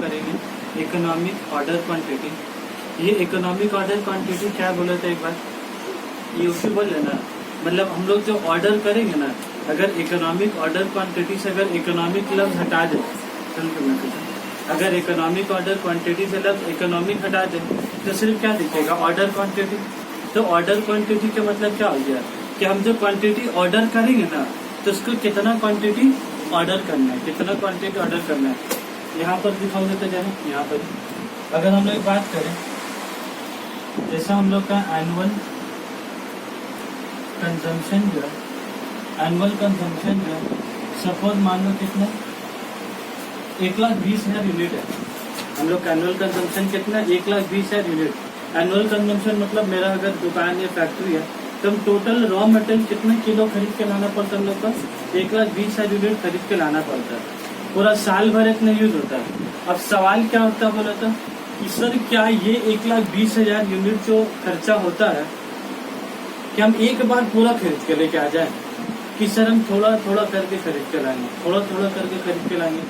करेंगे economic order quantity. ये economic order quantity क्या बोले थे एक बार, ये उसी बोल लेना, मतलब हम लोग जो ऑर्डर करेंगे ना, अगर इकोनॉमिक ऑर्डर क्वांटिटी से अगर इकोनॉमिक लफ्ज हटा दे, अगर इकोनॉमिक ऑर्डर क्वांटिटी से लफ्ज इकोनॉमिक हटा दे तो सिर्फ क्या दिखेगा, ऑर्डर क्वांटिटी। तो ऑर्डर क्वांटिटी का मतलब क्या हो गया कि हम जो क्वांटिटी ऑर्डर करेंगे ना, तो उसको कितना क्वांटिटी ऑर्डर करना है, कितना क्वांटिटी ऑर्डर करना है। यहाँ पर दिखाओगे तो जाए, यहाँ पर अगर हम लोग बात करें, जैसा हम लोग का एनुअल कंजम्पशन जो है, एनुअल कंजम्पशन जो है, सपोज मान लो कितना 1,20,000 यूनिट है। हम लोग का एनुअल कंजम्पशन कितना, 1,20,000 यूनिट। एनुअल कंजम्पशन मतलब मेरा अगर दुकान या फैक्ट्री है तो हम टोटल रॉ मटेरियल कितने किलो खरीद के लाना पड़ता है, हम लोग का 1,20,000 यूनिट खरीद के लाना पड़ता है। पूरा साल भर इतना यूज होता है। अब सवाल क्या होता है, बोला था कि सर क्या ये 1,20,000 यूनिट जो खर्चा होता है कि हम एक बार पूरा खरीद के लेके आ जाए, कि सर हम थोड़ा थोड़ा करके खरीद के लाएंगे, थोड़ा थोड़ा करके खरीद के लाएंगे।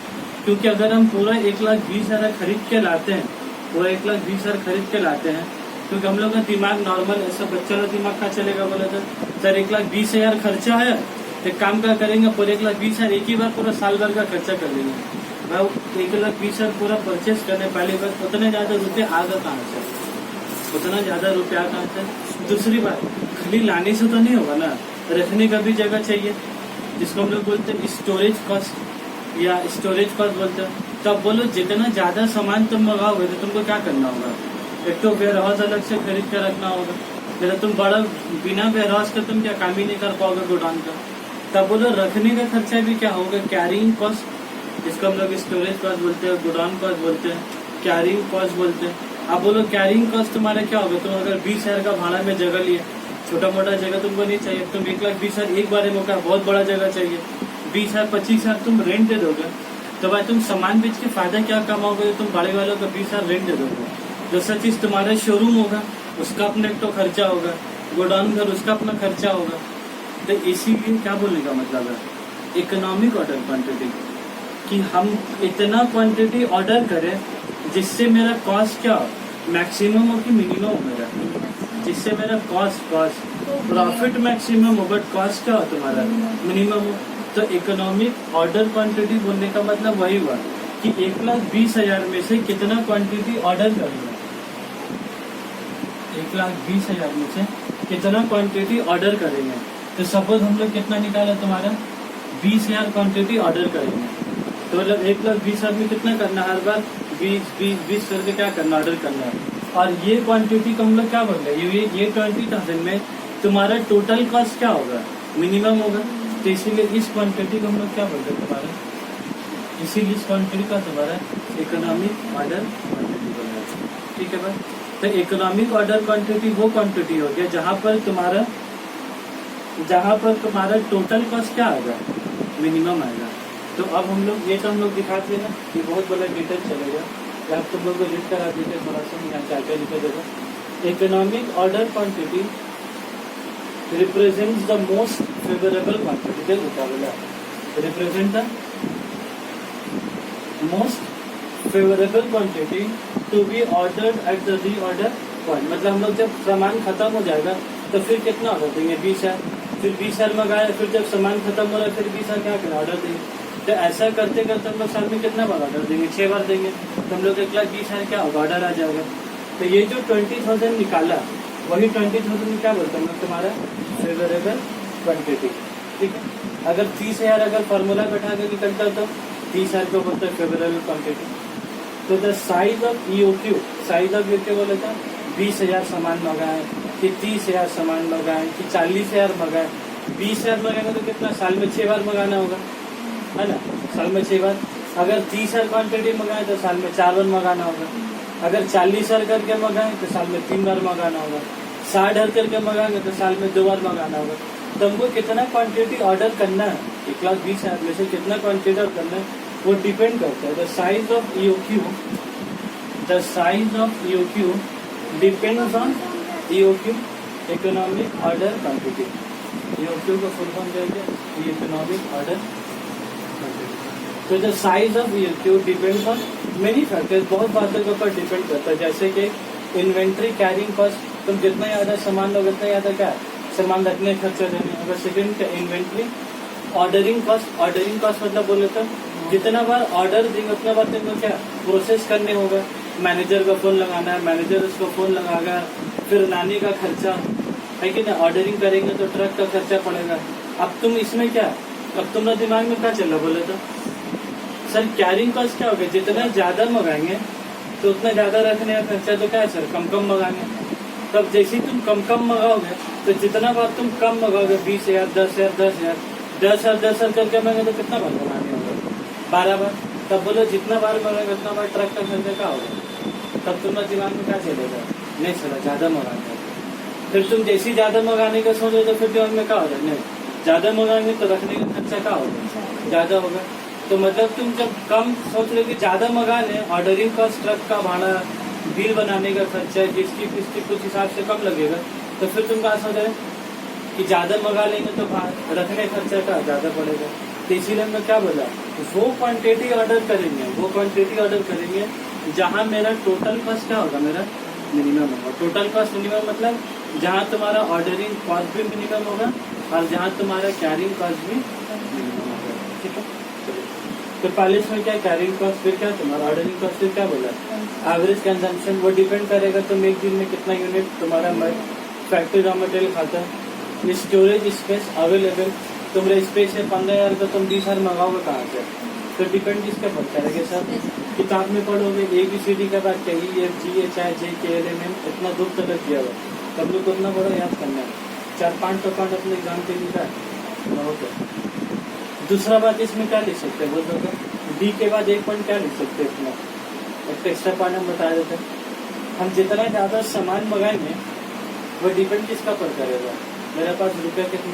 क्योंकि अगर हम पूरा 1,20,000 खरीद के लाते हैं, पूरा 1,20,000 खरीद के लाते हैं, क्योंकि हम लोग का दिमाग नॉर्मल ऐसा बच्चा का दिमाग का चलेगा, बोला था सर 1,20,000 खर्चा है, एक काम क्या करेंगे, पूरे 1,20,000 एक ही बार पूरा साल भर का खर्चा कर लेंगे। भाई 1,20,000 पूरा परचेस करने पहली बार उतने ज्यादा रुपये आगा कहाँ से, उतना ज्यादा रुपया कहाँ से। दूसरी बात, खाली लाने से तो नहीं होगा ना, रखने का भी जगह चाहिए, जिसको हम लोग बोलते हैं स्टोरेज कॉस्ट या स्टोरेज कॉस्ट बोलते हैं। तो अब बोलो जितना ज्यादा सामान तुम मंगाओगे तो तुमको क्या करना होगा, एक तो वेयर हाउस अलग से खरीद कर रखना होगा, जैसे तुम बड़ा बिना वेयर हाउस का तुम क्या काम ही नहीं कर पाओगे गोडाउन का। तब बोलो रखने का खर्चा भी क्या होगा, कैरिंग कॉस्ट, जिसको हम लोग स्टोरेज कॉस्ट बोलते हैं, गोडाउन कॉस्ट बोलते हैं, कैरिंग कॉस्ट बोलते हैं। अब बोलो कैरिंग कॉस्ट तुम्हारा क्या होगा, तुम अगर 20,000 का भाड़ा में जगह लिए, छोटा मोटा जगह तुमको नहीं चाहिए, तुम 1,20,000 एक बार में बहुत बड़ा जगह चाहिए, 20,000 25,000 तुम रेंट दे दोगे, तो भाई तुम सामान बेच के फायदा क्या कमाओगे, तुम बड़े वालों को 20,000 रेंट दे दोगे। दूसरा चीज तुम्हारा शोरूम होगा, उसका अपना एक तो खर्चा होगा, गोडाउन घर उसका अपना खर्चा होगा। तो इसीलिए क्या बोलने का मतलब है, इकोनॉमिक ऑर्डर क्वांटिटी, कि हम इतना क्वांटिटी ऑर्डर करें जिससे मेरा कॉस्ट क्या मैक्सिमम हो कि मिनिमम हो मेरा, जिससे मेरा कॉस्ट प्रॉफिट मैक्सिमम हो बट कॉस्ट क्या हो तुम्हारा मिनिमम हो। तो इकोनॉमिक ऑर्डर क्वांटिटी बोलने का मतलब वही हुआ कि 1,20,000 में से कितना क्वांटिटी ऑर्डर करेंगे, 1,20,000 में से कितना क्वांटिटी ऑर्डर करेंगे। तो सपोज हम लोग कितना निकाला तुम्हारा 20,000 क्वांटिटी ऑर्डर करेंगे, तो मतलब 1,20,000 में कितना करना, हर बार 20 करके क्या करना, ऑर्डर करना है। और ये क्वांटिटी को हम लोग क्या बोल रहे हैं, ये 20,000 में तुम्हारा टोटल कॉस्ट क्या होगा, मिनिमम होगा। तो इसीलिए इस क्वांटिटी को हम लोग क्या बोलते हैं तुम्हारा, इसीलिए इस क्वांटिटी का तुम्हारा इकोनॉमिक ऑर्डर क्वांटिटी बोला है। ठीक है भाई। तो इकोनॉमिक ऑर्डर क्वांटिटी वो क्वांटिटी हो गया जहाँ पर तुम्हारा टोटल कॉस्ट क्या आएगा, मिनिमम आएगा। तो अब हम लोग ये तो हम लोग दिखाते हैं ना, ये बहुत बड़ा डिटेल चलेगा, या आप तुम लोग को रीड करा देते थोड़ा सा, यहाँ क्या क्या लिखा देगा। Economic order quantity represents the most favourable quantity, देखो क्या बोला, represent the most favourable quantity to be ordered at the reorder point. मतलब हम लोग जब सामान खत्म हो जाएगा तो फिर कितना ऑर्डर देंगे, 20,000, फिर 20,000 मंगाए, फिर जब सामान खत्म हो रहा है फिर 20,000 क्या करें, ऑर्डर देंगे। तो ऐसा करते करते हम लोग साल में कितना बार ऑर्डर देंगे, 6 बार देंगे, तो हम लोग 1,20,000 क्या होगा, ऑर्डर आ जाएगा। तो ये जो 20,000 निकाला वही 20,000 में क्या बोलते हैं तुम्हारा फेवरेबल क्वांटिटी। ठीक है, अगर 30,000 अगर फॉर्मूला बैठा के निकलता तो 30,000 को बोलते हैं फेवरेबल क्वांटिटी। तो the size of EOQ, size of EOQ बोले था 20,000 सामान मंगाए कि 30,000 सामान मंगाए कि 40,000 मंगाए। 20,000 मंगाएंगे तो कितना, साल में 6 बार मंगाना होगा, है ना, साल में 6 बार। अगर 30,000 क्वांटिटी मंगाए तो साल में 4 बार मंगाना होगा। अगर 40,000 करके मंगाए तो साल में 3 बार मंगाना होगा। 60,000 करके मंगाएंगे तो साल में 2 बार मंगाना होगा। तो हमको कितना क्वांटिटी ऑर्डर करना है, 1,20,000 में से कितना क्वांटिटी ऑर्डर करना है वो डिपेंड करता है। The size of EOQ, the size of EOQ depends on EOQ, economic order quantity. EOQ को फुल फॉर्म देंगे इकोनॉमिक ऑर्डर क्वांटिटी। तो the size of EOQ depends on many factors, बहुत बातों के ऊपर डिपेंड करता है। जैसे कि इन्वेंट्री कैरिंग कॉस्ट, तुम जितना ज़्यादा सामान लोगे उतना ज़्यादा क्या सामान रखने खर्चा देने। अगर सेकेंड क्या इन्वेंट्री। ऑर्डरिंग कॉस्ट मतलब बोले तो जितना बार ऑर्डर देंगे उतना बार तुमको क्या प्रोसेस करने होगा। मैनेजर का फोन लगाना है, मैनेजर उसको फोन लगाएगा, फिर लाने का खर्चा है कि नहीं। ऑर्डरिंग करेंगे तो ट्रक का खर्चा पड़ेगा। अब तुम इसमें क्या, अब तुम्हारे दिमाग में क्या चल रहा बोले तो सर कैरिंग कॉस्ट क्या होगा, जितना ज्यादा मंगाएंगे तो उतना ज्यादा रखने का खर्चा तो क्या है सर, कम कम मंगाएंगे। तब जैसे तुम कम कम मंगाओगे तो जितना बार तुम कम मंगाओगे 20,000 10,000 10,000 करके मंगे तो कितना बार मंगाने होगा 12 बार। तब बोलो जितना बार मंगाएंगे उतना बार ट्रक का खर्चा क्या होगा। तब तुम्हारे दिमाग में क्या चलेगा, नहीं सर ज्यादा मंगाने। फिर तुम जैसे ज्यादा मंगाने का सोचो तो फिर दिमाग में क्या होगा, नहीं ज्यादा मंगाएंगे तो रखने का खर्चा क्या होगा, ज्यादा होगा। तो मतलब तुम जब कम सोच लो कि ज्यादा मंगा लें, ऑर्डरिंग कॉस्ट, ट्रक का भाड़ा, बिल बनाने का खर्चा, जिसकी किसकी कुछ हिसाब से कम लगेगा, तो फिर तुम क्या सोच रहे कि ज्यादा मंगा लेंगे तो रखने खर्चा का ज्यादा पड़ेगा। तो इसीलिए मैं क्या बोला, वो क्वांटिटी ऑर्डर करेंगे जहाँ मेरा टोटल कॉस्ट क्या होगा, मेरा मिनिमम होगा। टोटल कॉस्ट मिनिमम मतलब जहाँ तुम्हारा ऑर्डरिंग कॉस्ट भी मिनिमम होगा और जहाँ तुम्हारा कैरिंग कॉस्ट भी मिनिमम होगा। ठीक है, तो पहले इसमें क्या कैरिंग कॉस्ट, फिर क्या तुम्हारा ऑर्डरिंग कॉस्ट, फिर क्या बोला एवरेज कंजम्पशन। वो डिपेंड करेगा तुम एक दिन में कितना यूनिट तुम्हारा फैक्ट्री रॉ मटेरियल खाता है। स्टोरेज स्पेस अवेलेबल, तुम्हारे स्पेस है 15,000 का, तुम 20,000 मंगाओगे कहाँ से, तो डिपेंड किसके पर करेगा सर। किताब में पढ़ोगे ABCD के बाद क्या EFGHIJKLMN इतना दूर तक किया हुआ, तब लोग को उतना बड़ा याद करना है। 4-5 तो पार्ट अपने एग्जाम के लिए का ओके। दूसरा बात इसमें क्या लिख सकते हैं बोल दो, डी के बाद एक पॉइंट क्या लिख सकते हैं, इसमें एक एक्स्ट्रा पॉइंट हम बता देते हैं। हम जितना ज़्यादा सामान मंगाएंगे वो डिपेंड किसका पर करेगा, मेरे पास रुपया कितना,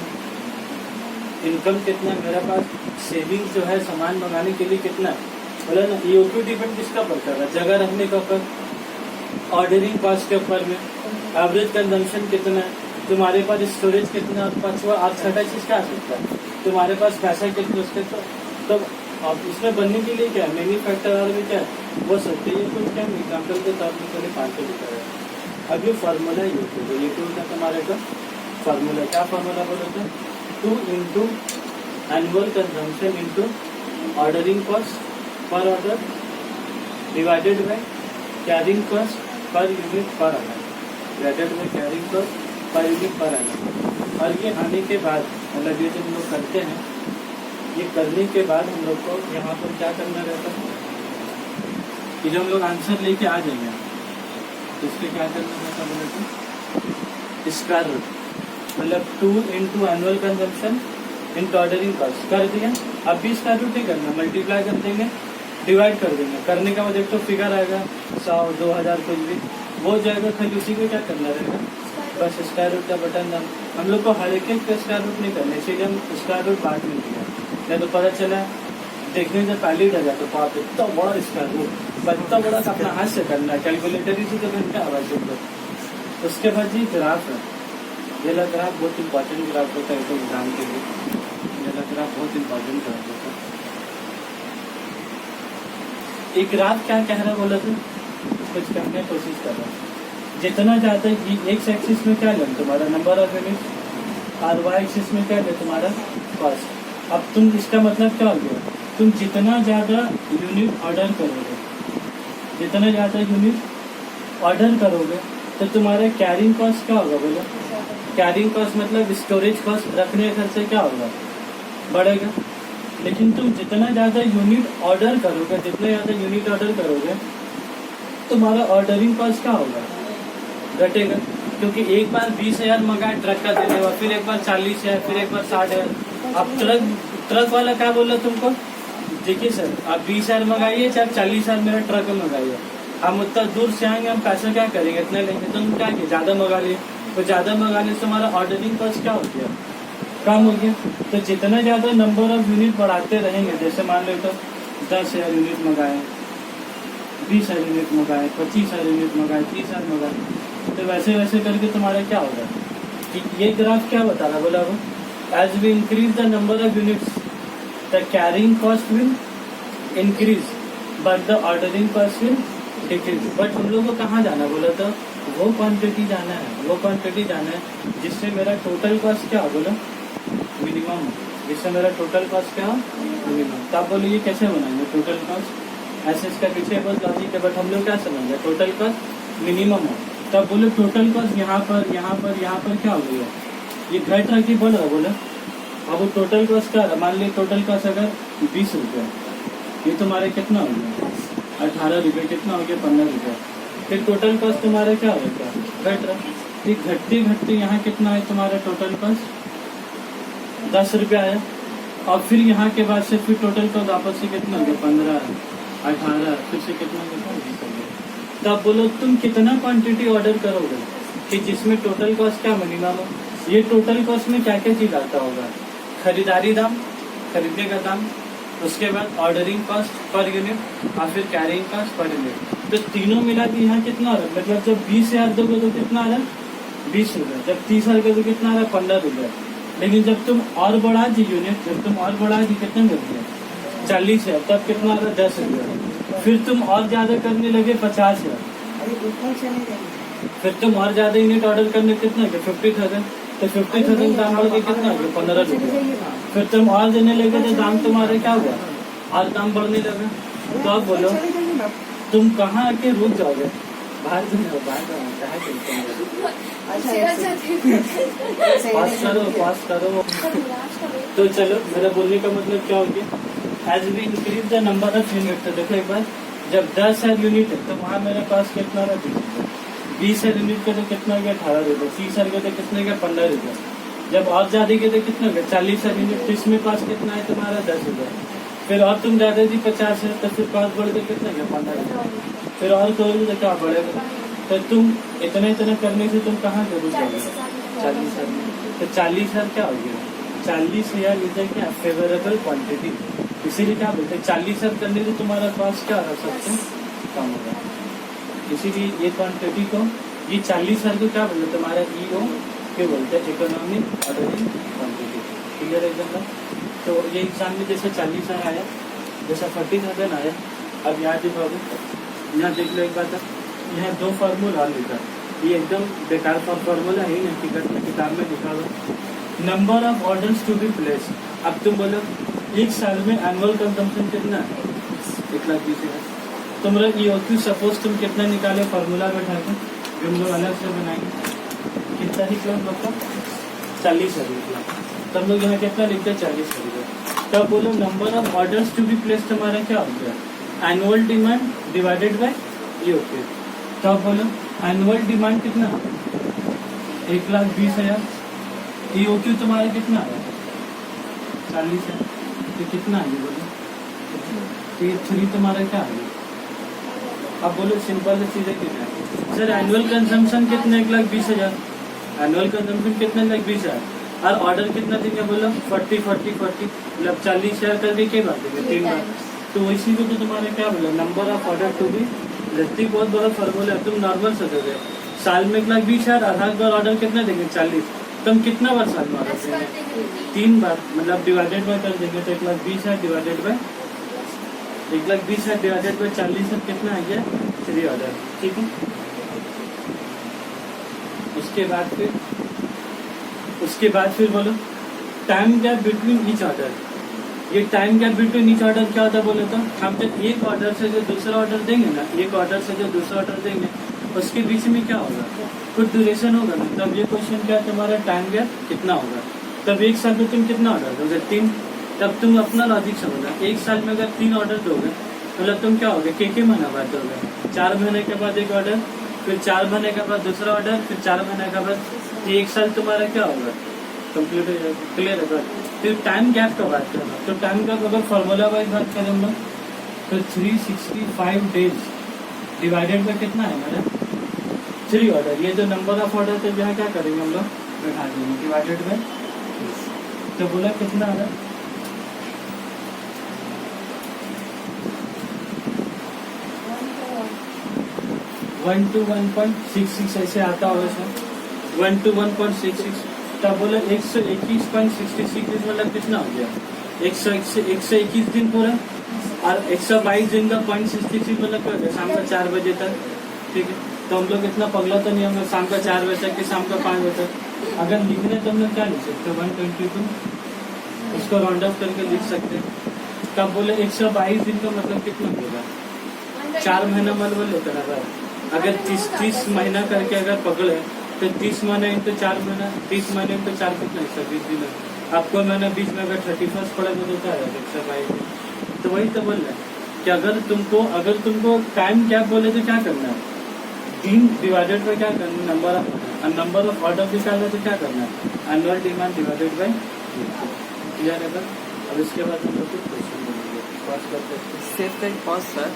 इनकम कितना, मेरे पास सेविंग्स जो है सामान मंगाने के लिए कितना, बोला ना। EOQ डिपेंड किसका पर कर रहा है, जगह रखने के ऊपर, ऑर्डरिंग कॉस्ट के ऊपर में, एवरेज कंजम्पशन कितना है, तुम्हारे पास स्टोरेज कितना, और पांचवा आप छठा चीज क्या आ सकता है, तुम्हारे पास पैसा कितना उसके। तो अब इसमें बनने के लिए क्या है, मैन्युफैक्चर और भी क्या है वो सकते हैं। कुछ क्या एग्जाम्पल के तौर पर चलिए 5 लिखा है। अब ये फार्मूला ये टू का तुम्हारे का फार्मूला, क्या फार्मूला बोलो तो 2 into annual consumption into ordering cost per order divided by carrying cost per unit पर आना, divided by carrying cost per unit पर आना। और ये आने के बाद मतलब ये जो हम लोग करते हैं, ये करने के बाद हम लोग को यहाँ पर क्या करना रहता है कि जब हम लोग आंसर लेके आ जाएंगे तो इसके क्या करना रहता है बोले स्क्वायर रूट, मतलब 2 into annual consumption into ordering cost कर दिया। अब भी स्क्वायर रूट ही करना, मल्टीप्लाई कर देंगे, डिवाइड कर देंगे। करने का मतलब तो फिगर आएगा 100 2,000 कुछ भी वो जाएगा, खाली उसी को क्या करना रहेगा बस स्क्वायर रूट का बटन दाब। हम लोग को हर एक पे स्क्वायर रूट नहीं करना, इसीलिए हम स्क्वायर रूट बाद में किया। नहीं तो पता चला देखने से पहले ही लगा तो बाप इतना बड़ा स्क्वायर रूट, इतना बड़ा तो अपना हाथ से करना है, कैलकुलेटर ही तो घंटा आवाज। उसके बाद जी ग्राफ है, ये ग्राफ बहुत इंपॉर्टेंट ग्राफ होता है तो एग्जाम के लिए, ये ग्राफ बहुत इंपॉर्टेंट ग्राफ होता है। एक ग्राफ क्या कह रहा है बोला तो कुछ करने की कोशिश कर रहा है। जितना ज्यादा एक्स एक्सिस में क्या लें तुम्हारा नंबर ऑफ यूनिट और वाई एक्सिस में क्या ले तुम्हारा कॉस्ट। अब तुम इसका मतलब क्या हो गया, तुम जितना ज्यादा यूनिट ऑर्डर करोगे, जितना ज्यादा यूनिट ऑर्डर करोगे तो तुम्हारा कैरिंग कॉस्ट क्या होगा बोलो। कैरिंग कॉस्ट मतलब स्टोरेज कॉस्ट, रखने का खर्चा क्या होगा बढ़ेगा। लेकिन तुम जितना ज्यादा यूनिट ऑर्डर करोगे, जितना ज्यादा यूनिट ऑर्डर करोगे तुम्हारा ऑर्डरिंग कॉस्ट क्या होगा घटेगा। क्योंकि एक बार 20,000 मंगाए ट्रक का देने हुआ, फिर एक बार 40,000, फिर एक बार 60,000। अब ट्रक वाला क्या बोला तुमको, देखिए सर आप 20,000 मंगाइए चाहे 40,000 मेरा ट्रक मंगाइए, हम उतना दूर से आएंगे, हम पैसा क्या करेंगे इतना लेंगे। तुम क्या किए ज्यादा मंगा लिए, तो ज्यादा मंगाने से हमारा ऑर्डरिंग कॉस्ट क्या हो गया कम हो गया। तो जितना ज्यादा नंबर ऑफ यूनिट बढ़ाते रहेंगे, जैसे मान लो तो 10,000 यूनिट मंगाए, 20,000 यूनिट मंगाए, 25,000 यूनिट मंगाए, 30,000 मंगाए, तो वैसे वैसे करके तुम्हारा क्या होगा कि ये ग्राफ क्या बता रहा बोला वो, as we increase the number of units the carrying cost will increase. But the ordering cost will decrease. But हम लोग को कहाँ जाना बोला तो वो क्वांटिटी जाना है जिससे मेरा टोटल कॉस्ट क्या हो बोला मिनिमम, जिससे मेरा टोटल कॉस्ट क्या हो मिनिमम। तो आप बोलो ये कैसे बनाएंगे टोटल कॉस्ट, ऐसे इसका पीछे बहुत लॉजिक है, बट हम लोग क्या समझ रहे टोटल कॉस्ट मिनिमम हो। तो आप बोलो टोटल कॉस्ट यहाँ पर क्या हो गया, ये घट रहा कि बढ़ रहा बोला। अब वो टोटल कॉस्ट क्या, मान लीजिए टोटल कॉस्ट अगर 20 रुपये, ये तुम्हारे कितना हो गया 18 रुपये, कितना हो गया 15 रुपये। फिर टोटल कॉस्ट तुम्हारा क्या होगा घट रहा, फिर घटते घटते यहाँ कितना है तुम्हारा टोटल कॉस्ट 10 रुपया है। और फिर यहाँ के बाद से फिर टोटल कॉस्ट वापस से कितना हो गया 15, 18, फिर से कितना हो गया 20 हो गया। तो आप बोलो तुम कितना क्वांटिटी ऑर्डर करोगे कि जिसमें टोटल कॉस्ट क्या मिनिमम हो। ये टोटल कॉस्ट में क्या क्या चीज आता होगा, खरीदारी दाम, खरीदने का दाम, उसके बाद ऑर्डरिंग कॉस्ट पर यूनिट और फिर कैरिंग कॉस्ट पर यूनिट। तो तीनों मिला के यहाँ कितना आ रहा है, मतलब जब 20,000 दोगे तो कितना आ रहा है 20 रुपये, जब 30,000 का तो कितना आ रहा है 15 रुपये। लेकिन जब तुम और बढ़ा दी यूनिट, जब तुम और बढ़ा दी कितना कर दिया 40,000, तब कितना आ रहा है 10 रुपये। फिर तुम और ज्यादा करने लगे 50,000, फिर तुम और ज्यादा यूनिट ऑर्डर करने कितना गया 50,000, तो 50,000 दाम बढ़ के कितना गया 15 रुपये। फिर तुम और देने लगे तो दाम तुम्हारे क्या हुआ और दाम बढ़ने लगा। तो आप बोलो तुम कहाँ आके रुक जाओगे, बाहर जाओ, पास करो। तो चलो मेरा बोलने का मतलब क्या हो गया, as we increase the number of unit. तो देखो एक बार, जब 10,000 यूनिट है तो वहाँ मेरे पास कितना रहा 20,000 यूनिट का तो कितना गया 18 रुपये, 30,000 का तो कितने गया 15 रुपये। जब और ज्यादा के तो कितना गया 40,000 यूनिट, तो इसमें पास कितना है तुम्हारा 10 रुपये। फिर और तुम ज्यादा दी 50,000, तो फिर पास बढ़ के कितना गया 15 रुपये। फिर और करोगे तो क्या बढ़ेगा, तो तुम इतना करने से तुम कहाँ जरूर जाओगे 40,000। तो 40,000 क्या हो गया 40,000 इज क्या फेवरेबल क्वांटिटी। इसीलिए क्या बोलते हैं 40,000 करने से तुम्हारा कॉस्ट क्या हो सबसे कम होगा। इसीलिए ये क्वांटिटी को, ये 40,000 को क्या बोलते हैं तुम्हारा EO क्या बोलते हैं, इकोनॉमिक ऑर्डरिंग क्वांटिटी। क्लियर है एकदम। तो ये एग्जाम में जैसे 40,000 आया, जैसा 40,000 आया। अब यहाँ देखोगे, यहाँ देख लो एक बात है, यहाँ 2 फार्मूला लिखा, ये एकदम बेकार फार्मूला है ना, टिकट में किताब में लिखा हुआ number of orders to be place. अब तुम बोलो एक साल में एनुअल कंजम्पशन कितना है 1,20,000। तुम्हारा EOQ सपोज तुम कितना निकाले फार्मूला बैठा के, हम लोग अलग से बनाएंगे, कितना निकला मतलब 40,000 निकला। तब लोग यहाँ कितना लिखते हैं 40,000। तब बोलो number of orders to be place तुम्हारा क्या हो गया annual demand divided by EOQ। तब बोलो एनुअल डिमांड कितना 1,20,000, EOQ तुम्हारा कितना है 40 है, तो कितना है बोलो 3 तुम्हारा क्या है। अब बोलो सिंपल चीजें कितना है सर, एनुअल कंजम्पशन कितना 1,20,000, एनुअल कंजम्पशन कितना 1,20,000 और ऑर्डर कितना देंगे बोलो 40 मतलब 40,000 करके क्या बात देंगे 3 बार। तो इसी को तो तुम्हारा क्या बोला number of order to be जल्दी, बहुत बड़ा फॉर्मूला है। तुम नॉर्मल सोचोगे साल में 1,20,000 और हर बार ऑर्डर कितना देंगे 40, तुम कितना बार साल में ऑर्डर देंगे 3 बार, मतलब डिवाइडेड बाय कर देंगे तो 1,20,000 डिवाइडेड बाय 1,20,000 डिवाइडेड बाय 40 कितना आ गया 3 ऑर्डर। ठीक है, उसके बाद फिर बोलो time gap between each order. ये time gap between each order क्या होता है बोले तो, हम जब एक ऑर्डर से जो दूसरा ऑर्डर देंगे ना, एक ऑर्डर से जो दूसरा ऑर्डर देंगे उसके बीच में क्या होगा कुछ ड्यूरेशन होगा ना। तब ये क्वेश्चन क्या है तुम्हारा टाइम गैप कितना होगा। तब एक साल में तुम कितना ऑर्डर दोगे 3। तब तुम अपना लॉजिक समझना, एक साल में अगर 3 ऑर्डर दोगे मतलब तुम क्या होगे के महीना बाद दोगे, 4 महीने के बाद एक ऑर्डर, फिर 4 महीने के बाद दूसरा ऑर्डर, फिर 4 महीने के बाद, एक साल तुम्हारा क्या होगा कंप्लीट हो जाएगा। क्लियर है। फिर टाइम गैप का बात करना, तो टाइम गैप अगर फॉर्मूला वाइज बात करें हम लोग तो 365 डेज डिवाइडेड बाय कितना है हमारा 3 ऑर्डर। ये जो नंबर ऑफ ऑर्डर थे यहाँ क्या करेंगे हम लोग बैठा देंगे डिवाइडेड बाय, तो बोला कितना आ रहा है 1 to 1.66 ऐसे आता होगा सर 1 to 1.66। तब बोले 121.66 मतलब कितना हो गया 121 दिन पूरा और 122 दिन का 0.63 मतलब क्या होगा, शाम का 4 बजे तक। ठीक है, तो हम लोग इतना पगला तो नहीं होंगे शाम का 4 बजे तक कि शाम का 5 बजे तक। अगर लिखने तो हम लोग क्या लिख सकते, 122 उसको राउंड ऑफ करके लिख सकते हैं। तब बोले 122 दिन का मतलब कितना होगा, 4 महीना मतलब लेकर अगर 30 महीना करके अगर पकड़े तो 30 महीना इंटू 4 महीना, 30 महीने इंटू 4 कितना, 120 दिन है। आपको मैंने बीच में अगर 31 पड़ा तो क्या है 122 दिन। तो वही तो बोल रहे हैं कि अगर तुमको टाइम क्या बोले तो क्या करना है, दिन डिवाइडेड बाय क्या करना, नंबर ऑफ ऑर्डर निकालना तो क्या करना है, annual demand divided bye. Clear है? अब इसके बाद हम लोग कुछ क्वेश्चन बनेंगे, पास करते हैं। सेफ का पास सर।